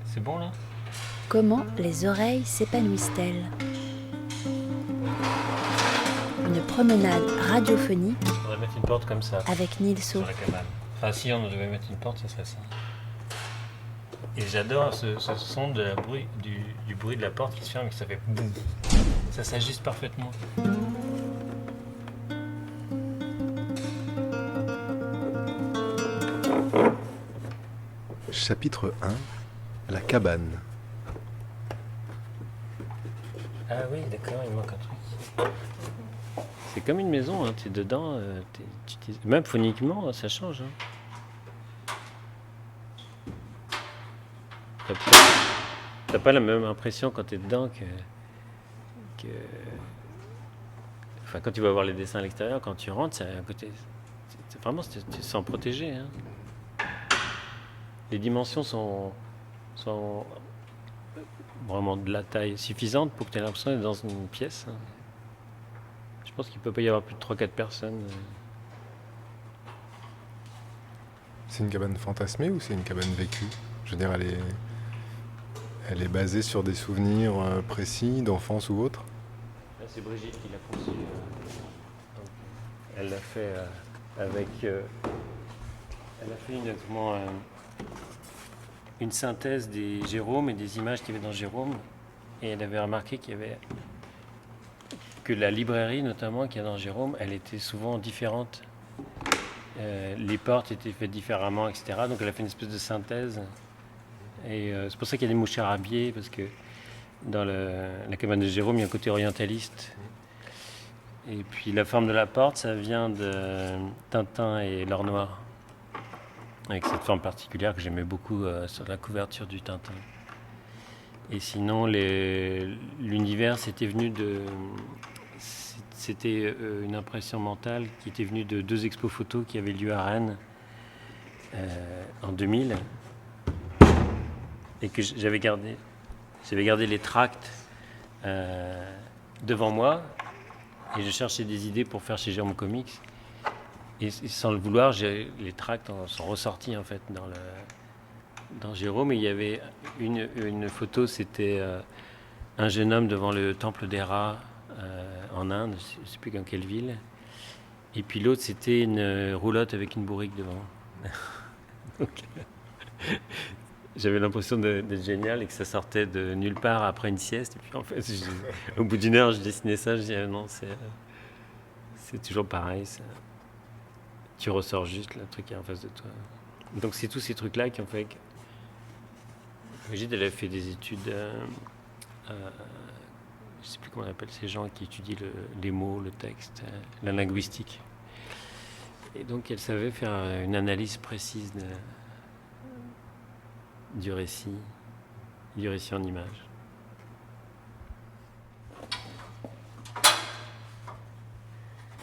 C'est bon là? Comment les oreilles s'épanouissent-elles? Une promenade radiophonique On devrait mettre une porte comme ça, avec Nilso. sur la cabane. Enfin, si on devait mettre une porte, ce serait ça. Et j'adore ce son de la bruit, du bruit de la porte qui se ferme et que ça fait boum. Ça s'ajuste parfaitement. Chapitre 1. La cabane. Ah oui, d'accord, il manque un truc. C'est comme une maison, hein, tu es dedans, même phoniquement, ça change. Hein. T'as pas la même impression quand tu es dedans que... Enfin, quand tu vas voir les dessins à l'extérieur, quand tu rentres, c'est à côté. Vraiment, tu te sens protégé. Hein. Les dimensions sont vraiment de la taille suffisante pour que tu aies l'impression d'être dans une pièce. Hein. Je pense qu'il ne peut pas y avoir plus de 3-4 personnes. C'est une cabane fantasmée ou c'est une cabane vécue? Je veux dire, elle est basée sur des souvenirs précis d'enfance ou autre? Là, c'est Brigitte qui l'a conçue. Elle l'a fait avec... elle a fait une synthèse des Jérôme et des images qu'il y avait dans Jérôme. Et elle avait remarqué que la librairie, notamment, qu'il y a dans Jérôme, elle était souvent différente. Les portes étaient faites différemment, etc. Donc elle a fait une espèce de synthèse. Et c'est pour ça qu'il y a des mouchards habillés, parce que dans la cabane de Jérôme, il y a un côté orientaliste. Et puis la forme de la porte, ça vient de Tintin et l'or noir. Avec cette forme particulière que j'aimais beaucoup sur la couverture du Tintin. Et sinon, l'univers, c'était une impression mentale qui était venue de 2 expos photos qui avaient lieu à Rennes en 2000 et que j'avais gardé les tracts devant moi et je cherchais des idées pour faire chez Jérôme Comics et sans le vouloir, les tracts sont ressortis en fait dans Jérôme et il y avait une photo, c'était un jeune homme devant le temple d'Héra en Inde, je ne sais plus dans quelle ville. Et puis l'autre, c'était une roulotte avec une bourrique devant. Donc, j'avais l'impression d'être génial et que ça sortait de nulle part après une sieste. Et puis en fait, au bout d'une heure, je dessinais ça, je disais non, c'est toujours pareil. Tu ressors juste le truc qui est en face de toi. Donc c'est tous ces trucs-là qui ont fait que... Brigitte, elle a fait des études... je ne sais plus comment on appelle ces gens qui étudient les mots, le texte, la linguistique. Et donc elle savait faire une analyse précise du récit en images.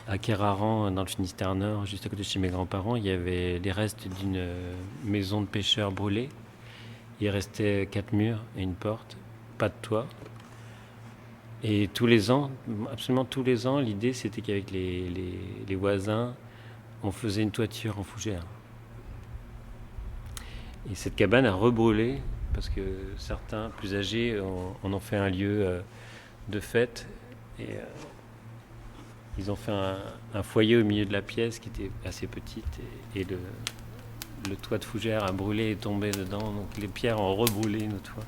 À Keraran, dans le Finistère Nord, juste à côté de chez mes grands-parents, il y avait les restes d'une maison de pêcheurs brûlée. Il restait 4 murs et une porte, pas de toit. Et tous les ans, absolument tous les ans, l'idée c'était qu'avec les voisins, on faisait une toiture en fougère. Et cette cabane a rebrûlé parce que certains plus âgés en ont fait un lieu de fête. Et ils ont fait un foyer au milieu de la pièce qui était assez petite. Et le toit de fougère a brûlé et est tombé dedans. Donc les pierres ont rebrûlé nos toits.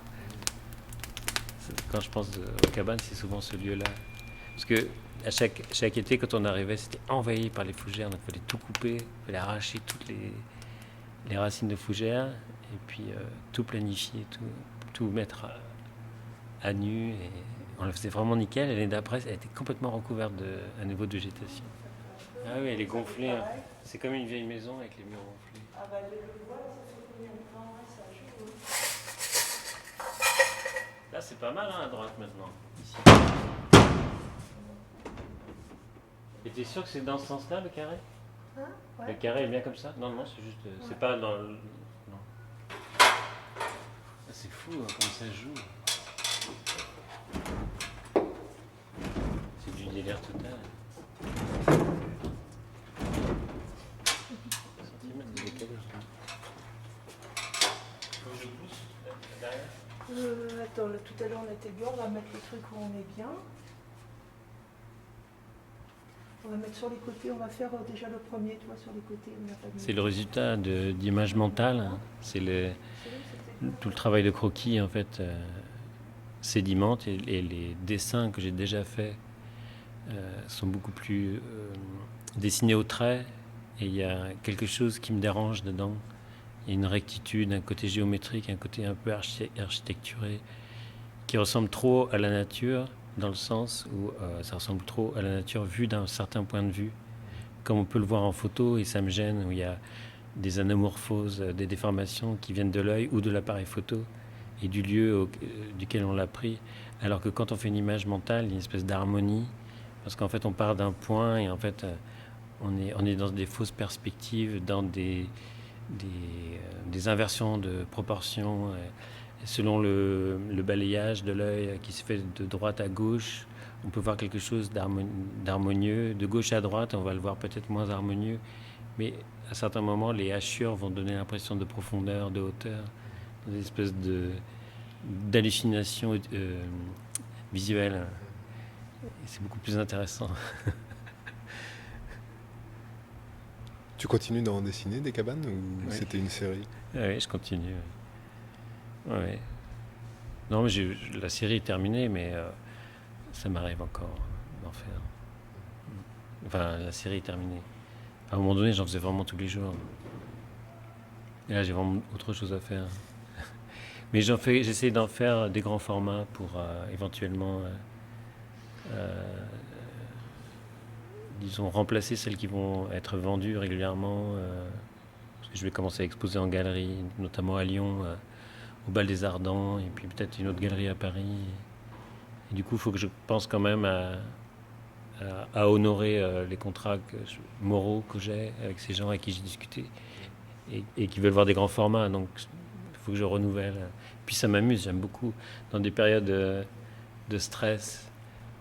Quand je pense aux cabanes, c'est souvent ce lieu-là. Parce que à chaque été, quand on arrivait, c'était envahi par les fougères. Donc il fallait tout couper, il fallait arracher toutes les racines de fougères et puis tout planifier, tout mettre à nu. Et on le faisait vraiment nickel. Et l'année d'après, elle était complètement recouverte à nouveau de végétation. Ah oui, elle est gonflée. Hein. C'est comme une vieille maison avec les murs gonflés. Ah bah le voile, ça fait combien de temps? Ouais, ça joue. Là, c'est pas mal hein, à droite maintenant. Ici. Et t'es sûr que c'est dans ce sens-là, le carré? Hein? Ouais. Le carré est bien comme ça? Non, c'est juste... C'est Ouais. pas dans le... Non. Ah, c'est fou hein, comme ça joue. C'est du délire total. tout à l'heure, on était bien, on va mettre le truc où on est bien. On va mettre sur les côtés, on va faire déjà le premier, tu vois, sur les côtés. On n'a pas mis. C'est le résultat d'images mentales. C'est tout le travail de croquis, en fait, sédimente et les dessins que j'ai déjà faits sont beaucoup plus dessinés au trait. Et il y a quelque chose qui me dérange dedans. Il y a une rectitude, un côté géométrique, un côté un peu architecturé qui ressemble trop à la nature, dans le sens où ça ressemble trop à la nature vue d'un certain point de vue, comme on peut le voir en photo, et ça me gêne, où il y a des anamorphoses, des déformations qui viennent de l'œil ou de l'appareil photo et du lieu duquel on l'a pris, alors que quand on fait une image mentale, il y a une espèce d'harmonie, parce qu'en fait on part d'un point et en fait on est dans des fausses perspectives, dans des inversions de proportions, selon le balayage de l'œil qui se fait de droite à gauche. On peut voir quelque chose d'harmonieux. De gauche à droite, on va le voir peut-être moins harmonieux. Mais à certains moments, les hachures vont donner l'impression de profondeur, de hauteur, une espèce d'hallucination visuelle. Et c'est beaucoup plus intéressant. Tu continues d'en dessiner des cabanes ou Oui. c'était une série? Oui, je continue. Ouais. Non, mais la série est terminée, mais ça m'arrive encore d'en faire. Enfin, la série est terminée. À un moment donné, j'en faisais vraiment tous les jours. Et là, j'ai vraiment autre chose à faire. Mais j'essaie d'en faire des grands formats pour éventuellement, disons, remplacer celles qui vont être vendues régulièrement. Parce que je vais commencer à exposer en galerie, notamment à Lyon, au Bal des Ardents, et puis peut-être une autre galerie à Paris. Et du coup, il faut que je pense quand même à honorer les contrats moraux que j'ai avec ces gens avec qui j'ai discuté et qui veulent voir des grands formats. Donc, il faut que je renouvelle. Puis ça m'amuse, j'aime beaucoup. Dans des périodes de stress,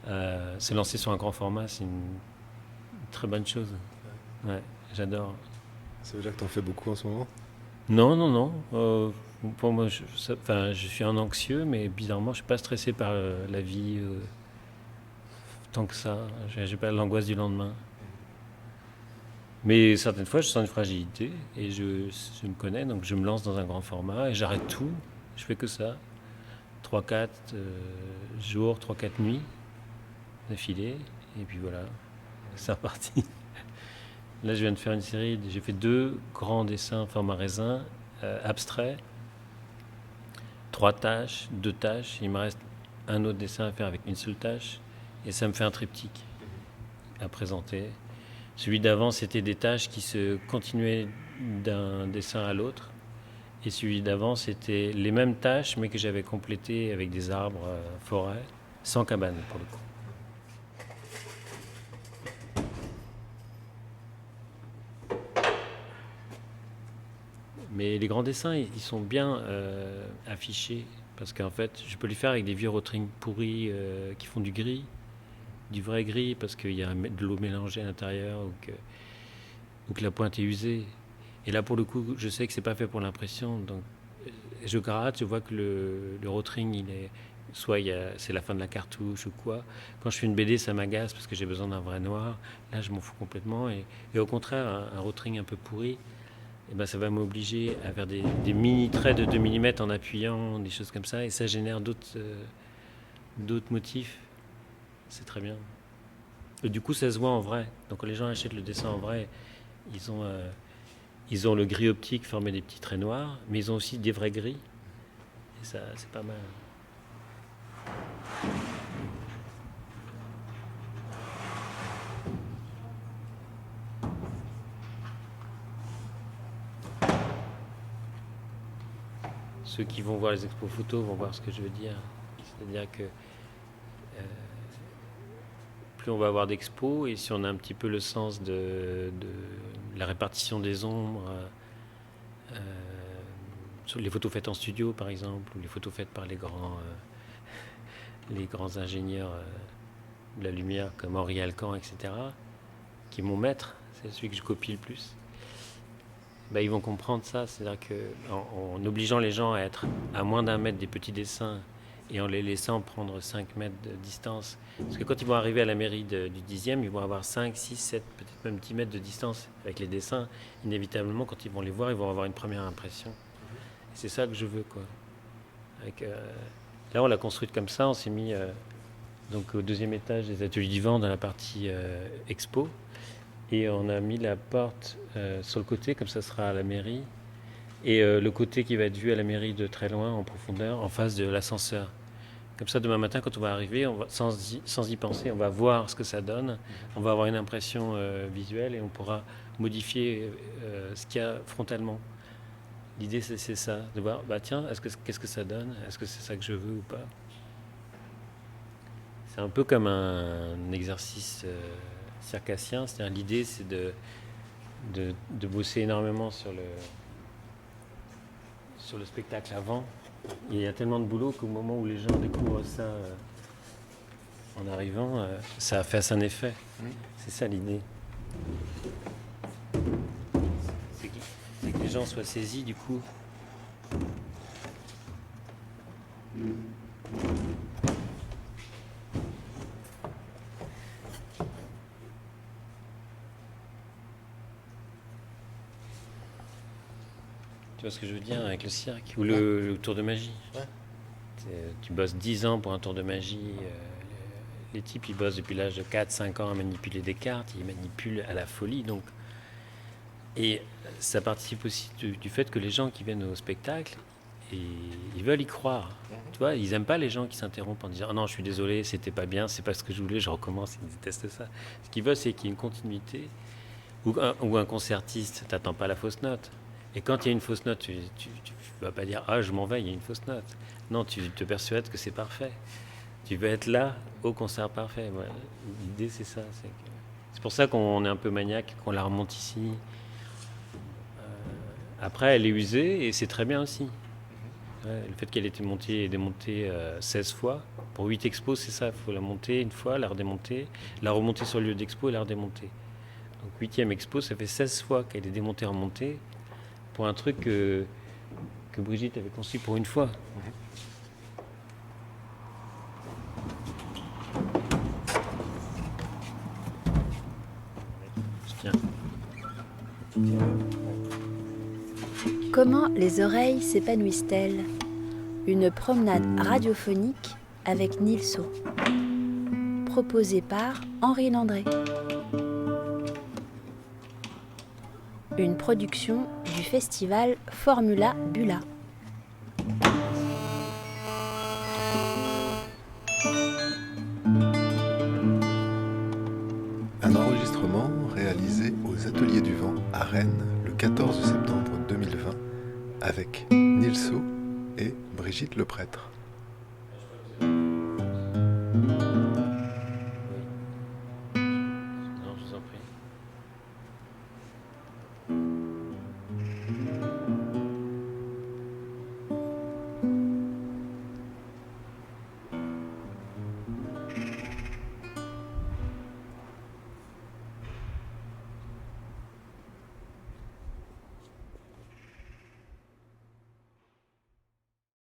se lancer sur un grand format, c'est une très bonne chose. Ouais, j'adore. Ça veut dire que tu en fais beaucoup en ce moment? Non. Pour moi, je suis un anxieux, mais bizarrement, je ne suis pas stressé par la vie tant que ça. Je n'ai pas l'angoisse du lendemain. Mais certaines fois, je sens une fragilité et je me connais, donc je me lance dans un grand format et j'arrête tout. Je fais que ça. 3-4 jours, 3-4 nuits d'affilée. Et puis voilà, c'est reparti. Là, je viens de faire une série, j'ai fait 2 grands dessins format raisin, abstraits. 3 tâches, 2 tâches. Il me reste un autre dessin à faire avec une seule tâche. Et ça me fait un triptyque à présenter. Celui d'avant, c'était des tâches qui se continuaient d'un dessin à l'autre. Et celui d'avant, c'était les mêmes tâches, mais que j'avais complétées avec des arbres, forêts, sans cabane pour le coup. Mais les grands dessins, ils sont bien affichés, parce qu'en fait, je peux les faire avec des vieux rotrings pourris qui font du gris, du vrai gris, parce qu'il y a de l'eau mélangée à l'intérieur, ou que la pointe est usée. Et là, pour le coup, je sais que c'est pas fait pour l'impression, donc je gratte, je vois que le rotring, c'est la fin de la cartouche ou quoi. Quand je fais une BD, ça m'agace parce que j'ai besoin d'un vrai noir. Là, je m'en fous complètement. Et au contraire, un rotring un peu pourri, eh ben, ça va m'obliger à faire des mini traits de 2 mm en appuyant, des choses comme ça, et ça génère d'autres motifs. C'est très bien. Et du coup, ça se voit en vrai. Donc quand les gens achètent le dessin en vrai, ils ont le gris optique formé des petits traits noirs, mais ils ont aussi des vrais gris. Et ça, c'est pas mal. Ceux qui vont voir les expos photos vont voir ce que je veux dire. C'est-à-dire que plus on va avoir d'expos, et si on a un petit peu le sens de la répartition des ombres, sur les photos faites en studio par exemple, ou les photos faites par les grands ingénieurs de la lumière comme Henri Alcan, etc., qui est mon maître, c'est celui que je copie le plus. Ils vont comprendre ça, c'est-à-dire qu'en obligeant les gens à être à moins d'1 mètre des petits dessins et en les laissant prendre 5 mètres de distance. Parce que quand ils vont arriver à la mairie du 10e, ils vont avoir 5, 6, 7, peut-être même 10 mètres de distance avec les dessins. Inévitablement, quand ils vont les voir, ils vont avoir une première impression. Et c'est ça que je veux, quoi. Là, on l'a construite comme ça. On s'est mis donc au 2e étage des ateliers du vent dans la partie expo. Et on a mis la porte sur le côté, comme ça sera à la mairie. Et le côté qui va être vu à la mairie de très loin, en profondeur, en face de l'ascenseur. Comme ça, demain matin, quand on va arriver, sans y penser, on va voir ce que ça donne. On va avoir une impression visuelle et on pourra modifier ce qu'il y a frontalement. L'idée, c'est ça, de voir, tiens, qu'est-ce que ça donne? Est-ce que c'est ça que je veux ou pas? C'est un peu comme un exercice circassien. C'est-à-dire, l'idée, c'est de bosser énormément sur le spectacle avant. Il y a tellement de boulot qu'au moment où les gens découvrent ça en arrivant, ça fasse un effet. C'est ça l'idée. C'est que les gens soient saisis du coup. Tu vois ce que je veux dire avec le cirque ou le tour de magie. Tu bosses 10 ans pour un tour de magie. Les types, ils bossent depuis l'âge de 4-5 ans à manipuler des cartes. Ils manipulent à la folie. Donc. Et ça participe aussi du fait que les gens qui viennent au spectacle, ils veulent y croire. Tu vois, ils n'aiment pas les gens qui s'interrompent en disant « Oh non, je suis désolé, c'était pas bien, c'est pas ce que je voulais, je recommence. » Ils détestent ça. Ce qu'ils veulent, c'est qu'il y ait une continuité. Ou un concertiste, t'attends pas la fausse note. Et quand il y a une fausse note, tu vas pas dire « Ah, je m'en vais, il y a une fausse note. » Non, tu te persuades que c'est parfait. Tu veux être là au concert parfait. Ouais. L'idée, c'est ça. C'est pour ça qu'on est un peu maniaque, qu'on la remonte ici. Après, elle est usée et c'est très bien aussi. Ouais, le fait qu'elle ait été montée et démontée 16 fois, pour 8 expos, c'est ça. Il faut la monter une fois, la redémonter, la remonter sur le lieu d'expo et la redémonter. Donc 8e expo, ça fait 16 fois qu'elle est démontée et remontée pour un truc que Brigitte avait conçu pour une fois. Je tiens. Comment les oreilles s'épanouissent-elles? Une promenade radiophonique avec Nilso. Proposée par Henri Landré. Une production du festival Formula Bula. Un enregistrement réalisé aux Ateliers du Vent à Rennes le 14 septembre 2020 avec Nilso et Brigitte Leprêtre.